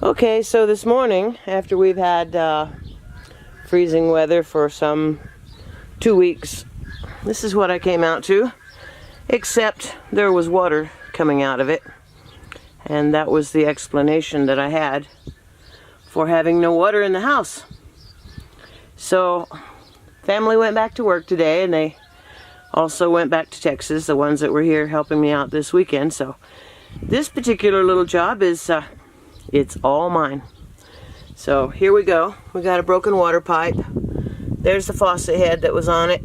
Okay, so this morning, after we've had freezing weather for some 2 weeks, this is what I came out to, except there was water coming out of it, and that was the explanation that I had for having no water in the house. So, family went back to work today, and they also went back to Texas, the ones that were here helping me out this weekend. So, this particular little job is it's all mine. So here we go. We got a broken water pipe. There's the faucet head that was on it.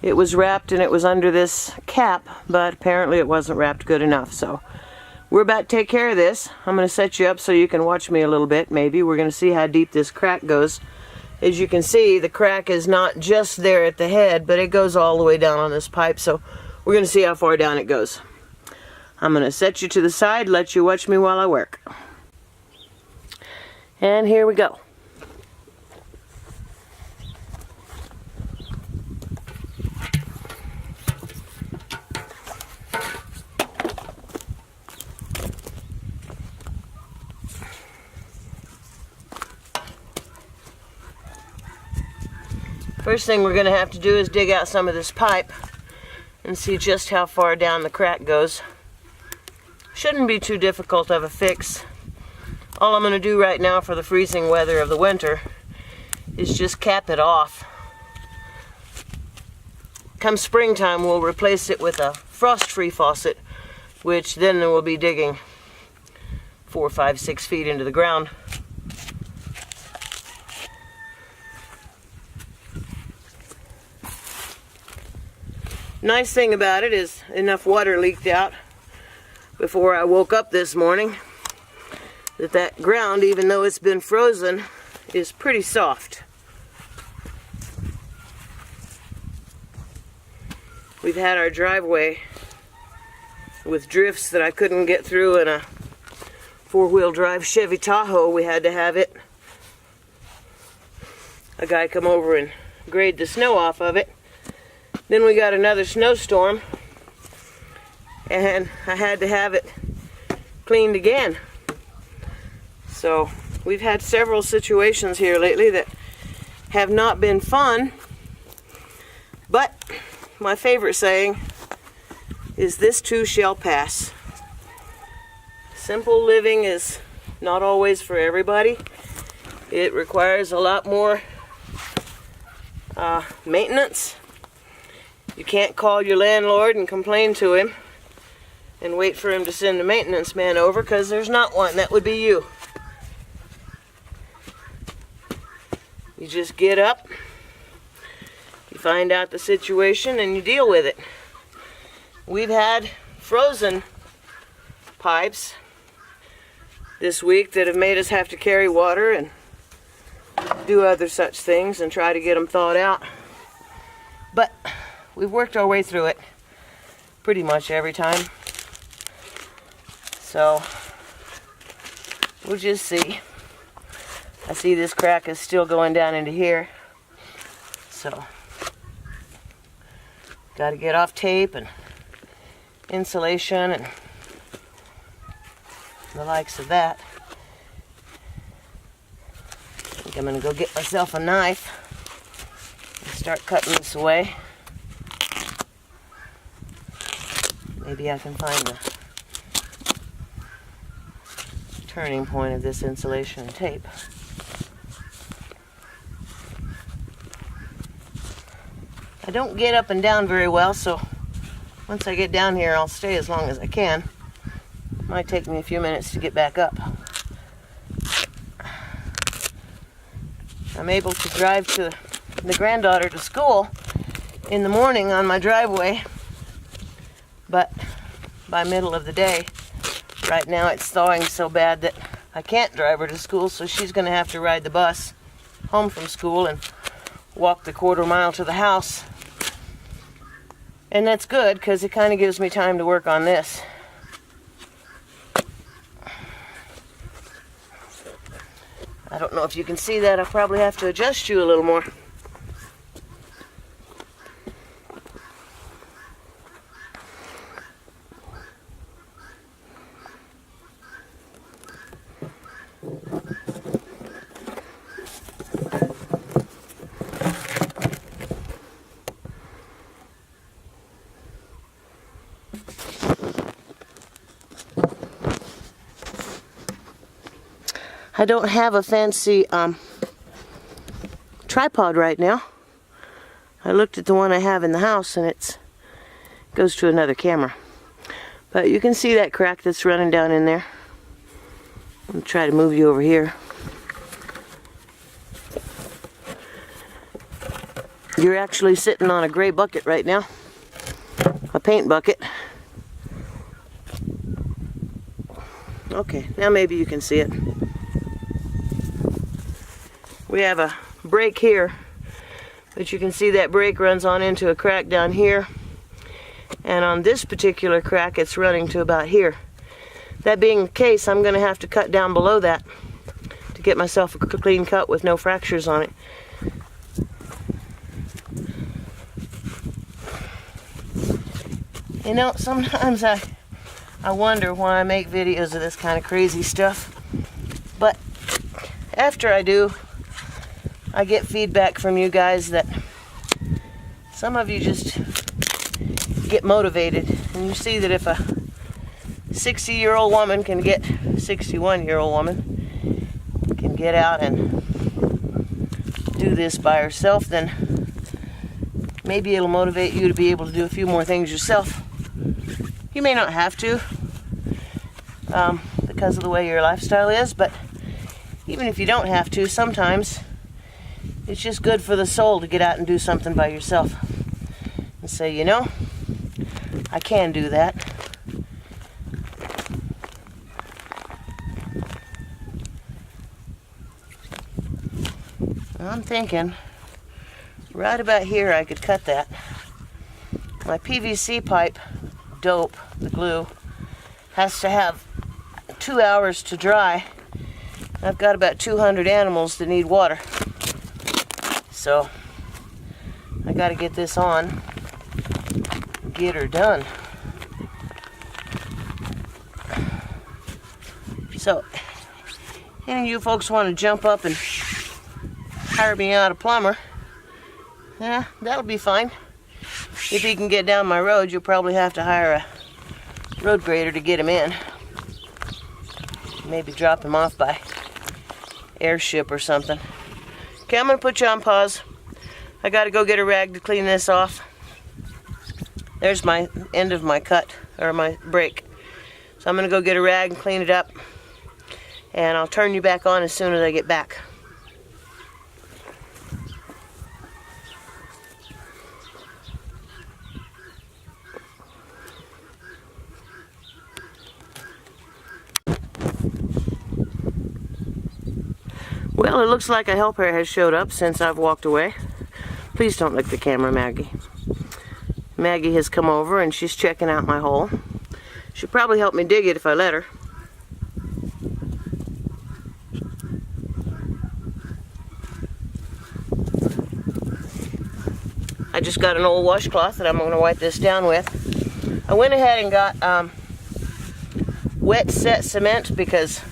It was wrapped and it was under this cap, but apparently it wasn't wrapped good enough. So we're about to take care of this. I'm going to set you up so you can watch me a little bit. Maybe we're going to see how deep this crack goes. As you can see, the crack is not just there at the head, but it goes all the way down on this pipe. So we're going to see how far down it goes. I'm going to set you to the side, let you watch me while I work. And here we go. First thing we're going to have to do is dig out some of this pipe and see just how far down the crack goes. Shouldn't be too difficult of a fix. All I'm going to do right now for the freezing weather of the winter is just cap it off. Come springtime, we'll replace it with a frost-free faucet, which then we'll be digging 4, 5, 6 feet into the ground. Nice thing about it is enough water leaked out before I woke up this morning that ground, even though it's been frozen, is pretty soft. We've had our driveway with drifts that I couldn't get through in a four-wheel drive Chevy Tahoe. We had to have it. A guy come over and grade the snow off of it. Then we got another snowstorm, and I had to have it cleaned again. So we've had several situations here lately that have not been fun, but my favorite saying is this too shall pass. Simple living is not always for everybody. It requires a lot more maintenance. You can't call your landlord and complain to him and wait for him to send a maintenance man over, because there's not one. That would be you. You just get up, you find out the situation, and you deal with it. We've had frozen pipes this week that have made us have to carry water and do other such things and try to get them thawed out. But we've worked our way through it pretty much every time. So we'll just see. I see this crack is still going down into here, so got to get off tape and insulation and the likes of that. I think I'm going to go get myself a knife and start cutting this away. Maybe I can find the turning point of this insulation and tape. I don't get up and down very well, so once I get down here, I'll stay as long as I can. It might take me a few minutes to get back up. I'm able to drive the granddaughter to school in the morning on my driveway, but by middle of the day, right now it's thawing so bad that I can't drive her to school, so she's going to have to ride the bus home from school and walk the quarter mile to the house. And that's good, because it kind of gives me time to work on this. I don't know if you can see that. I'll probably have to adjust you a little more. I don't have a fancy tripod right now. I looked at the one I have in the house and it goes to another camera. But you can see that crack that's running down in there. I'm going to try to move you over here. You're actually sitting on a gray bucket right now. A paint bucket. Okay, now maybe you can see it. We have a break here, but you can see that break runs on into a crack down here. And on this particular crack, it's running to about here. That being the case, I'm going to have to cut down below that to get myself a clean cut with no fractures on it. You know, sometimes I wonder why I make videos of this kind of crazy stuff. But after I do, I get feedback from you guys that some of you just get motivated. And you see that if a 60-year-old woman can get, 61-year-old woman can get out and do this by herself, then maybe it'll motivate you to be able to do a few more things yourself. You may not have to because of the way your lifestyle is, but even if you don't have to, sometimes it's just good for the soul to get out and do something by yourself and say, you know, I can do that. I'm thinking right about here I could cut that. My PVC pipe dope, the glue, has to have 2 hours to dry. I've got about 200 animals that need water. So I got to get this on, get her done. So any of you folks want to jump up and hire me out a plumber, yeah, that'll be fine. If he can get down my road, you'll probably have to hire a road grader to get him in. Maybe drop him off by airship or something. Okay, I'm going to put you on pause. I got to go get a rag to clean this off. There's my end of my cut, or my break. So I'm going to go get a rag and clean it up. And I'll turn you back on as soon as I get back. Well, it looks like a helper has showed up since I've walked away. Please don't lick the camera, Maggie. Maggie has come over and she's checking out my hole. She'll probably help me dig it if I let her. I just got an old washcloth that I'm going to wipe this down with. I went ahead and got wet set cement because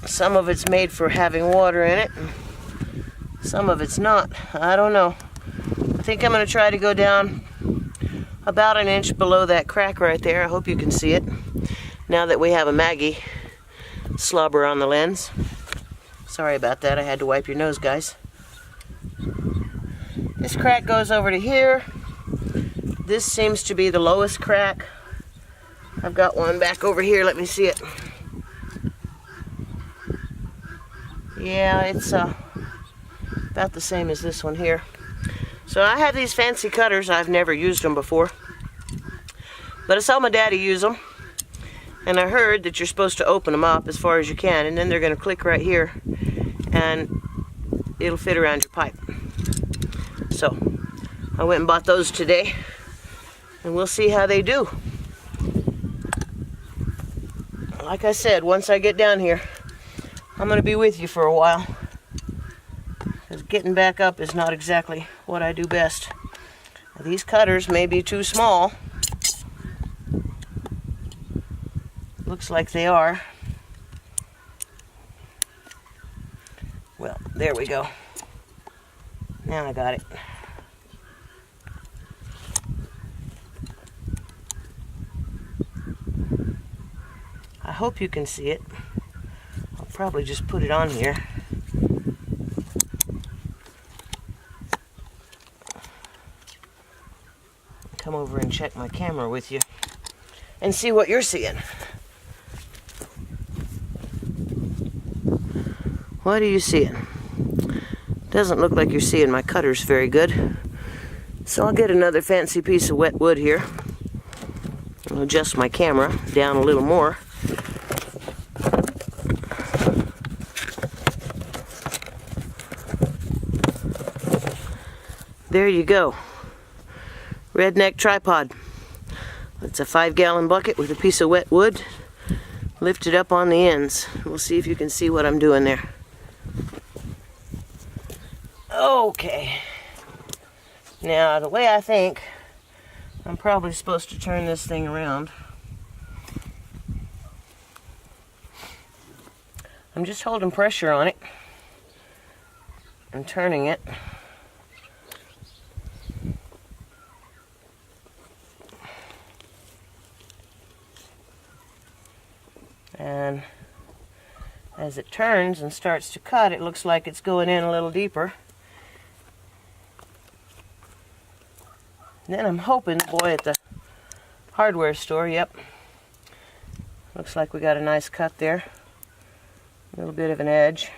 some of it's made for having water in it, and some of it's not. I don't know. I think I'm going to try to go down about an inch below that crack right there. I hope you can see it now that we have a Maggie slobber on the lens. Sorry about that. I had to wipe your nose, guys. This crack goes over to here. This seems to be the lowest crack. I've got one back over here. Let me see it. Yeah, it's about the same as this one here. So I have these fancy cutters. I've never used them before, but I saw my daddy use them, and I heard that you're supposed to open them up as far as you can, and then they're going to click right here, and it'll fit around your pipe. So I went and bought those today, and we'll see how they do. Like I said, once I get down here, I'm going to be with you for a while, because getting back up is not exactly what I do best. Now, these cutters may be too small. Looks like they are. Well, there we go. Now I got it. I hope you can see it. Probably just put it on here. Come over and check my camera with you and see what you're seeing. What are you seeing? Doesn't look like you're seeing my cutters very good. So I'll get another fancy piece of wet wood here. I'll adjust my camera down a little more. There you go. Redneck tripod. It's a 5-gallon bucket with a piece of wet wood lifted up on the ends. We'll see if you can see what I'm doing there. Okay. Now, the way I think, I'm probably supposed to turn this thing around. I'm just holding pressure on it and turning it. And as it turns and starts to cut, it looks like it's going in a little deeper. And then I'm hoping, boy, at the hardware store, yep, looks like we got a nice cut there. A little bit of an edge.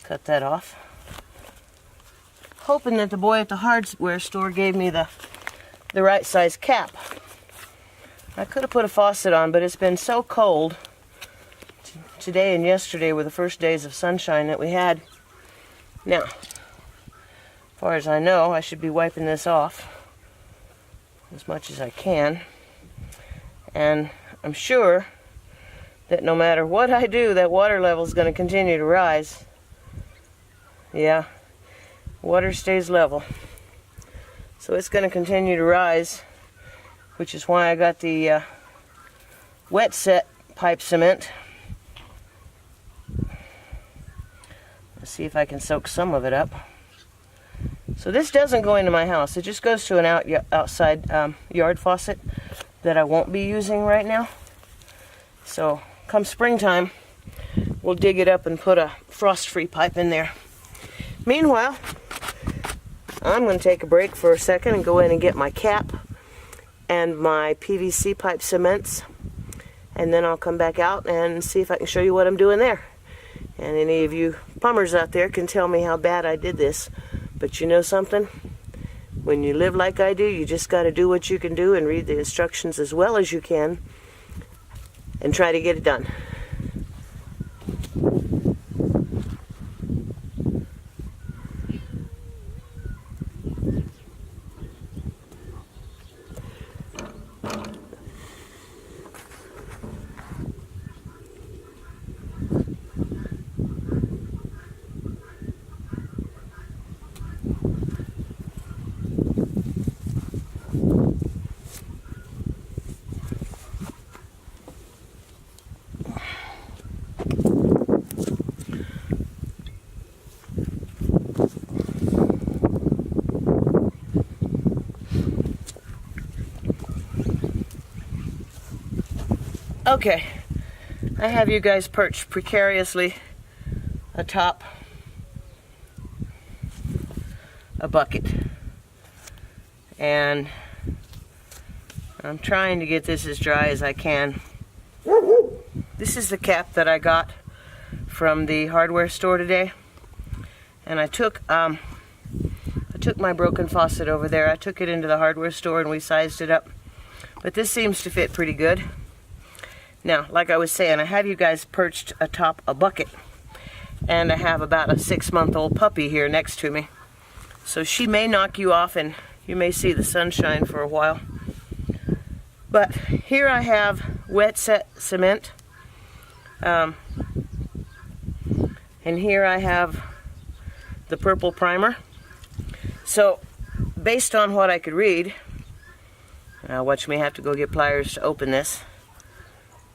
Cut that off. Hoping that the boy at the hardware store gave me the right size cap. I could have put a faucet on, but it's been so cold. Today and yesterday were the first days of sunshine that we had. Now, as far as I know, I should be wiping this off as much as I can. And I'm sure that no matter what I do, that water level is going to continue to rise. Yeah, water stays level. So it's going to continue to rise, which is why I got the wet set pipe cement. Let's see if I can soak some of it up. So this doesn't go into my house. It just goes to an outside yard faucet that I won't be using right now. So come springtime, we'll dig it up and put a frost-free pipe in there. Meanwhile, I'm going to take a break for a second and go in and get my cap and my PVC pipe cements, and then I'll come back out and see if I can show you what I'm doing there. And any of you plumbers out there can tell me how bad I did this. But you know something? When you live like I do, you just got to do what you can do and read the instructions as well as you can and try to get it done. Okay, I have you guys perched precariously atop a bucket, and I'm trying to get this as dry as I can. This is the cap that I got from the hardware store today, and I took my broken faucet over there. I took it into the hardware store and we sized it up, but this seems to fit pretty good. Now, like I was saying, I have you guys perched atop a bucket, and I have about a 6-month-old puppy here next to me. So she may knock you off and you may see the sunshine for a while. But here I have wet set cement, and here I have the purple primer. So, based on what I could read, watch me have to go get pliers to open this.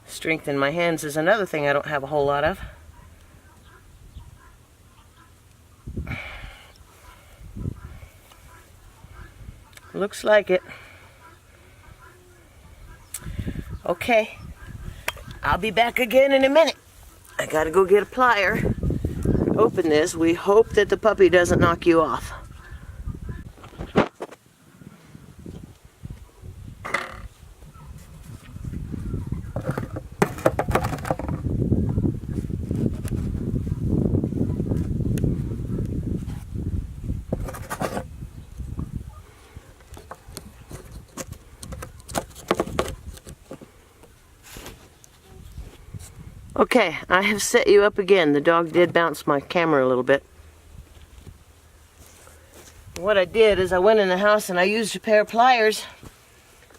Strength in my hands is another thing I don't have a whole lot of. Looks like it. Okay, I'll be back again in a minute. I gotta go get a plier. Open this. We hope that the puppy doesn't knock you off. Okay, I have set you up again. The dog did bounce my camera a little bit. What I did is I went in the house and I used a pair of pliers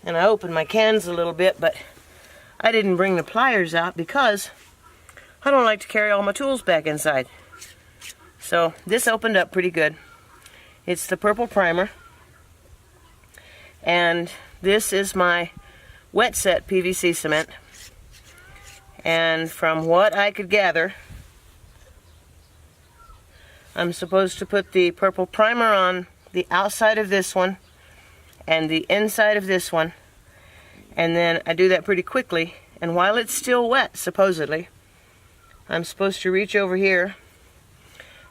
and I opened my cans a little bit, but I didn't bring the pliers out because I don't like to carry all my tools back inside. So this opened up pretty good. It's the purple primer, and this is my wet set PVC cement. And from what I could gather, I'm supposed to put the purple primer on the outside of this one and the inside of this one, and then I do that pretty quickly, and while it's still wet, supposedly, I'm supposed to reach over here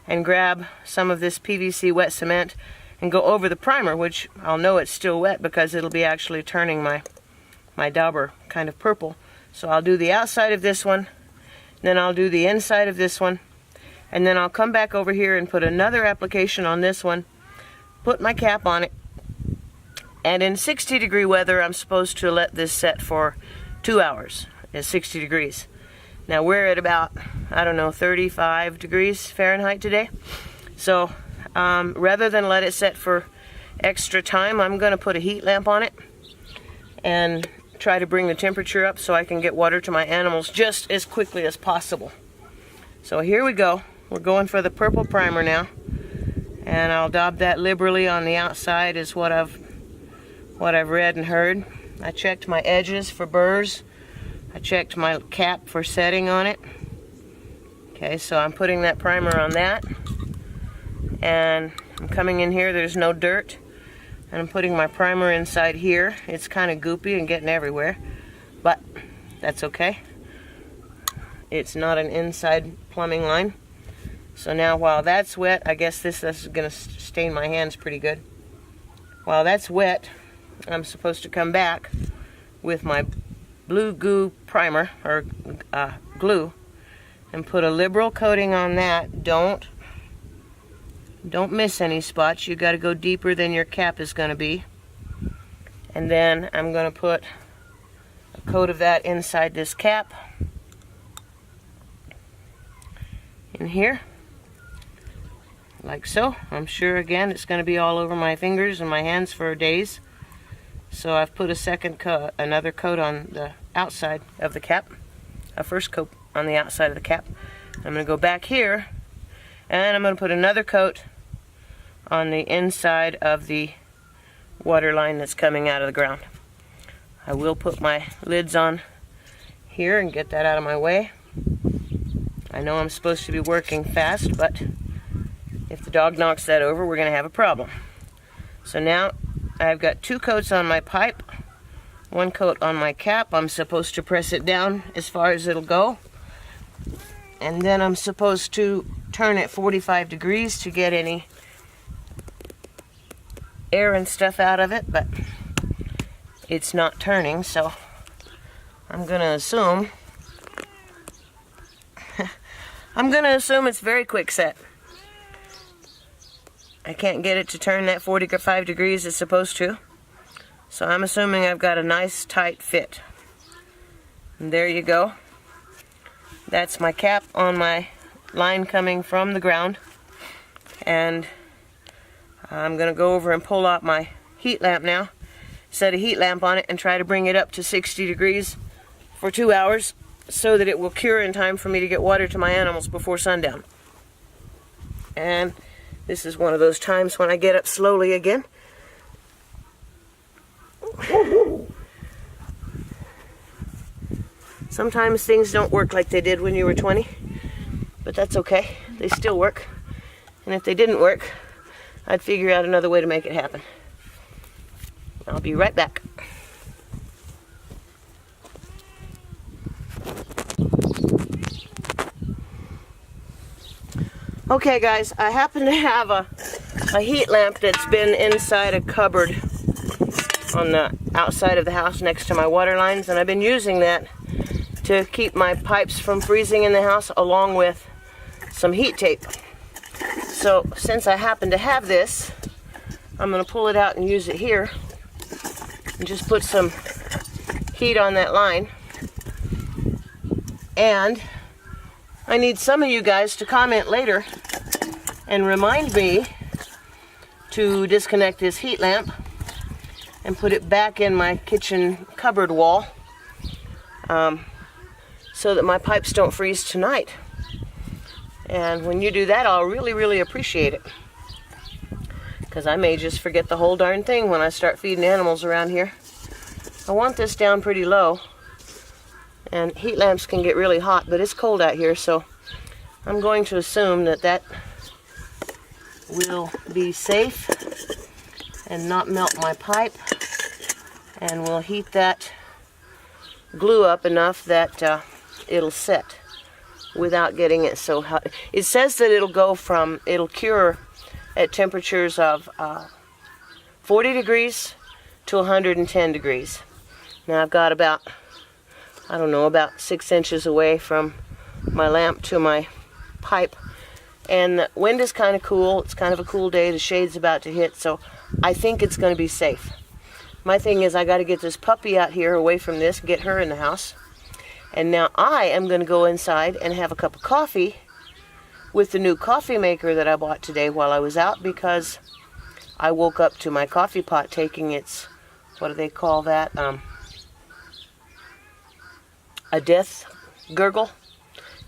and grab some of this PVC wet cement and go over the primer, which I'll know it's still wet because it'll be actually turning my dauber kind of purple. So I'll do the outside of this one, then I'll do the inside of this one, and then I'll come back over here and put another application on this one, put my cap on it, and in 60-degree weather I'm supposed to let this set for 2 hours at 60 degrees. Now we're at about, I don't know, 35 degrees Fahrenheit today. So rather than let it set for extra time, I'm going to put a heat lamp on it and try to bring the temperature up so I can get water to my animals just as quickly as possible. So here we go. We're going for the purple primer now, and I'll daub that liberally on the outside is what I've read and heard. I checked my edges for burrs. I checked my cap for setting on it. Okay, so I'm putting that primer on that, and I'm coming in here. There's no dirt. And I'm putting my primer inside here. It's kind of goopy and getting everywhere, but that's okay. It's not an inside plumbing line. So now while that's wet, I guess this is going to stain my hands pretty good. While that's wet, I'm supposed to come back with my blue goo primer, or glue, and put a liberal coating on that. Don't miss any spots. You got to go deeper than your cap is going to be. And then I'm going to put a coat of that inside this cap in here, like so. I'm sure again it's going to be all over my fingers and my hands for days. So I've put another coat on the outside of the cap, a first coat on the outside of the cap. I'm going to go back here and I'm going to put another coat on the inside of the water line that's coming out of the ground. I will put my lids on here and get that out of my way. I know I'm supposed to be working fast, but if the dog knocks that over, we're going to have a problem. So now I've got 2 coats on my pipe, 1 coat on my cap. I'm supposed to press it down as far as it'll go. And then I'm supposed to turn it 45 degrees to get any air and stuff out of it, but it's not turning, so I'm going to assume it's very quick set. I can't get it to turn that 45 degrees it's supposed to, so I'm assuming I've got a nice tight fit. And there you go. That's my cap on my line coming from the ground, and I'm going to go over and pull out my heat lamp now, set a heat lamp on it, and try to bring it up to 60 degrees for 2 hours so that it will cure in time for me to get water to my animals before sundown. And this is one of those times when I get up slowly again. Sometimes things don't work like they did when you were 20, but that's okay. They still work. And if they didn't work, I'd figure out another way to make it happen. I'll be right back. Okay guys, I happen to have a heat lamp that's been inside a cupboard on the outside of the house next to my water lines, and I've been using that to keep my pipes from freezing in the house, along with some heat tape. So since I happen to have this, I'm going to pull it out and use it here and just put some heat on that line. And I need some of you guys to comment later and remind me to disconnect this heat lamp and put it back in my kitchen cupboard wall, so that my pipes don't freeze tonight. And when you do that, I'll really, really appreciate it, because I may just forget the whole darn thing when I start feeding animals around here. I want this down pretty low, and heat lamps can get really hot, but it's cold out here, so I'm going to assume that that will be safe and not melt my pipe, and will heat that glue up enough that it'll set without getting it so hot. It says that it'll cure at temperatures of 40 degrees to 110 degrees. Now I've got about 6 inches away from my lamp to my pipe, and the wind is kind of cool. It's kind of a cool day. The shade's about to hit, so I think it's going to be safe. My thing is, I got to get this puppy out here away from this, get her in the house. And now I am going to go inside and have a cup of coffee with the new coffee maker that I bought today while I was out, because I woke up to my coffee pot taking its, what do they call that? A death gurgle.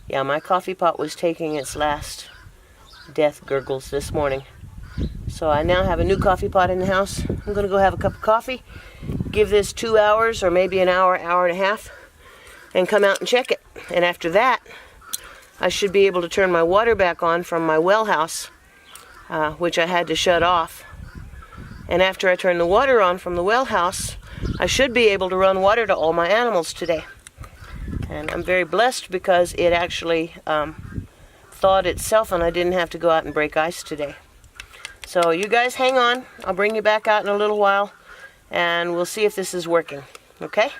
Yeah, my coffee pot was taking its last death gurgles this morning. So I now have a new coffee pot in the house. I'm going to go have a cup of coffee, give this 2 hours or maybe an hour, hour and a half, and come out and check it. And after that, I should be able to turn my water back on from my well house, which I had to shut off. And after I turn the water on from the well house, I should be able to run water to all my animals today. And I'm very blessed because it actually thawed itself and I didn't have to go out and break ice today. So you guys hang on. I'll bring you back out in a little while and we'll see if this is working. Okay?